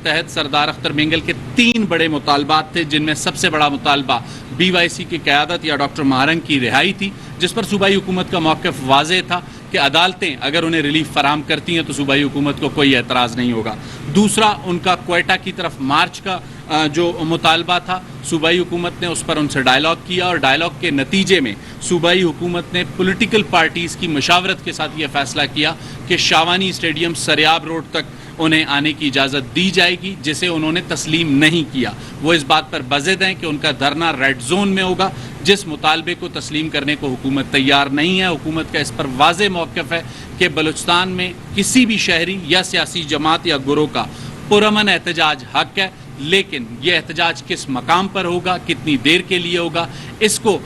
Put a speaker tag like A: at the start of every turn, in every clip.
A: تحت سردار اختر مینگل کے 3 بڑے مطالبات تھے، جن میں سب سے بڑا مطالبہ BYC کی قیادت یا ڈاکٹر مہارنگ کی رہائی تھی، جس پر صوبائی حکومت کا موقف واضح تھا کہ عدالتیں اگر انہیں ریلیف فراہم کرتی ہیں تو صوبائی حکومت کو کوئی اعتراض نہیں ہوگا۔ دوسرا ان کا کوئٹہ کی طرف مارچ کا جو مطالبہ تھا، صوبائی حکومت نے اس پر ان سے ڈائیلاگ کیا، اور ڈائیلاگ کے نتیجے میں صوبائی حکومت نے پولیٹیکل پارٹیز کی مشاورت کے ساتھ یہ فیصلہ کیا کہ شاوانی اسٹیڈیم سریاب روڈ تک انہیں آنے کی اجازت دی جائے گی، جسے انہوں نے تسلیم نہیں کیا۔ وہ اس بات پر بضد ہیں کہ ان کا دھرنا ریڈ زون میں ہوگا، جس مطالبے کو تسلیم کرنے کو حکومت تیار نہیں ہے۔ حکومت کا اس پر واضح موقف ہے کہ بلوچستان میں کسی بھی شہری یا سیاسی جماعت یا گروہ کا پرامن احتجاج حق ہے، لیکن یہ احتجاج کس مقام پر ہوگا، کتنی دیر کے لیے ہوگا، اس کو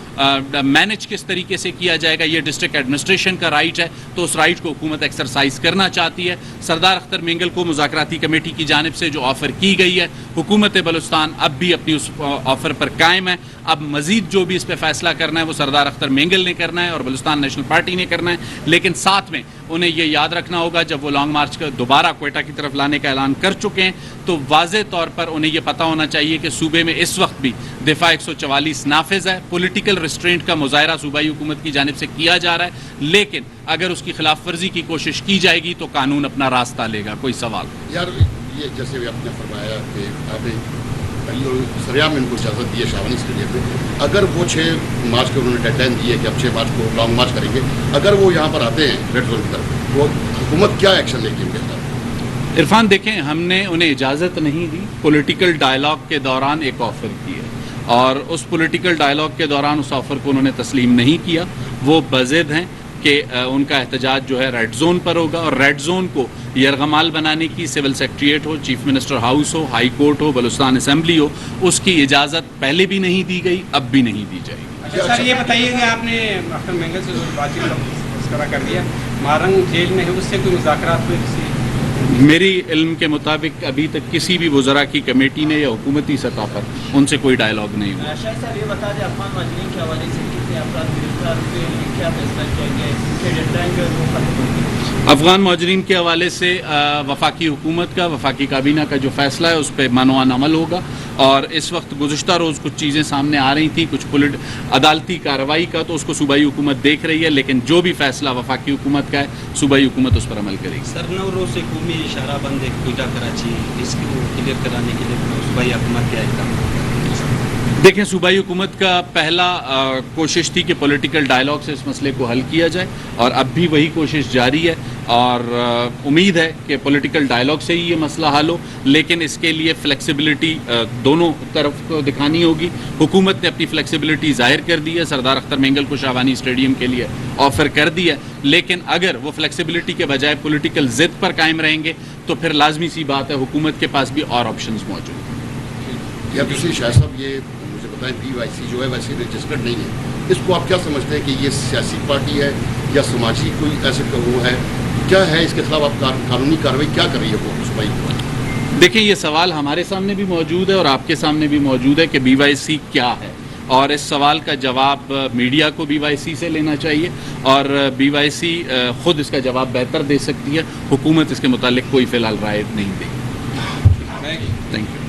A: مینج کس طریقے سے کیا جائے گا، یہ ڈسٹرکٹ ایڈمنسٹریشن کا رائٹ ہے، تو اس رائٹ کو حکومت ایکسرسائز کرنا چاہتی ہے۔ سردار اختر مینگل کو مذاکراتی کمیٹی کی جانب سے جو آفر کی گئی ہے، حکومت بلوچستان اب بھی اپنی اس آفر پر قائم ہے۔ اب مزید جو بھی اس پہ فیصلہ کرنا ہے وہ سردار اختر مینگل نے کرنا ہے اور بلوچستان نیشنل پارٹی نے کرنا ہے، لیکن ساتھ میں انہیں یہ یاد رکھنا ہوگا جب وہ لانگ مارچ کا دوبارہ کوئٹہ کی طرف لانے کا اعلان کر چکے ہیں تو واضح طور پر انہیں یہ پتہ ہونا چاہیے کہ صوبے میں اس وقت بھی دفاع 144 نافذ ہے۔ پولیٹیکل ریسٹرینٹ کا مظاہرہ صوبائی حکومت کی جانب سے کیا جا رہا ہے، لیکن اگر اس کی خلاف ورزی کی کوشش کی جائے گی تو قانون اپنا راستہ لے گا۔ کوئی سوال؟
B: یار یہ جیسے آپ نے فرمایا کہ آپ سریاب میں ان کو اجازت دی ہے شاوانی اسٹیڈیم پہ، اگر وہ 6 مارچ کو انہوں نے ڈیڈ لائن دی ہے کہ اب 6 مارچ کو لانگ مارچ کریں گے، اگر وہ یہاں پر آتے ہیں ریڈ زون کی طرف، وہ حکومت کیا ایکشن لے گی ان کے خلاف؟
A: عرفان دیکھیں، ہم نے انہیں اجازت نہیں دی، پولیٹیکل ڈائیلاگ کے دوران ایک آفر کی ہے اور اس پولیٹیکل ڈائیلاگ کے دوران اس آفر کو انہوں نے تسلیم نہیں کیا۔ وہ بضد ہیں کہ ان کا احتجاج جو ہے ریڈ زون پر ہوگا، اور ریڈ زون کو یرغمال بنانے کی سول سیکریٹریٹ ہو، چیف منسٹر ہاؤس ہو، ہائی کورٹ ہو، بلوچستان اسمبلی ہو، اس کی اجازت پہلے بھی نہیں دی گئی، اب بھی نہیں دی جائے گی۔
C: اچھا سر، یہ بتائیے کہ آپ نے اختر مینگل سے بات چیت تذکرہ کر دیا، مہارنگ جیل میں ہے، اس سے کوئی مذاکرات ہوئے کسی؟
A: میری علم کے مطابق ابھی تک کسی بھی وزراء کی کمیٹی نے یا حکومتی سطح پر ان سے کوئی ڈائیلاگ نہیں ہوا۔
D: شاہد صاحب یہ بتا دیں، افغان مہاجرین کے حوالے سے کتنے افراد گرفتار ہوئے ہیں، کیا فیصلہ کیا گیا ہے، ڈیڈ لائن جو ہے وہ ختم ہو گئی؟
A: افغان مہاجرین کے حوالے سے وفاقی حکومت کا، وفاقی کابینہ کا جو فیصلہ ہے اس پہ منوان عمل ہوگا، اور اس وقت گزشتہ روز کچھ چیزیں سامنے آ رہی تھیں، کچھ عدالتی کارروائی کا، تو اس کو صوبائی حکومت دیکھ رہی ہے، لیکن جو بھی فیصلہ وفاقی حکومت کا ہے صوبائی حکومت اس پر عمل کرے گی۔
E: سر 9 روز سے قومی اشارہ بند ہے کوئٹہ کراچی، اس کو کلیئر کرانے کے لیے صوبائی حکومت کیا اقدام؟
A: دیکھیں، صوبائی حکومت کا پہلا کوشش تھی کہ پولیٹیکل ڈائیلاگ سے اس مسئلے کو حل کیا جائے، اور اب بھی وہی کوشش جاری ہے، اور امید ہے کہ پولیٹیکل ڈائیلاگ سے ہی یہ مسئلہ حل ہو، لیکن اس کے لیے فلیکسیبلٹی دونوں طرف کو دکھانی ہوگی۔ حکومت نے اپنی فلیکسیبلٹی ظاہر کر دی ہے، سردار اختر مینگل کو شاوانی اسٹیڈیم کے لیے آفر کر دی ہے، لیکن اگر وہ فلیکسیبلٹی کے بجائے پولیٹیکل ضد پر قائم رہیں گے تو پھر لازمی سی بات ہے حکومت کے پاس بھی اور آپشنز موجود ہیں۔
B: یا دوسری شاہ صاحب، یہ مجھے بتائیں BYC جو ہے ویسے رجسٹرڈ نہیں ہے، اس کو آپ کیا سمجھتے ہیں کہ یہ سیاسی پارٹی ہے یا سماجی کوئی ایسے وہ ہے، کیا ہے اس کے خلاف آپ قانونی کارروائی کیا کر رہی ہے وہ صوبائی حکومت؟
A: دیکھیں، یہ سوال ہمارے سامنے بھی موجود ہے اور آپ کے سامنے بھی موجود ہے کہ BYC کیا ہے، اور اس سوال کا جواب میڈیا کو BYC سے لینا چاہیے، اور BYC خود اس کا جواب بہتر دے سکتی ہے۔ حکومت اس کے متعلق کوئی فی الحال رائے نہیں دے گی۔ Thank you.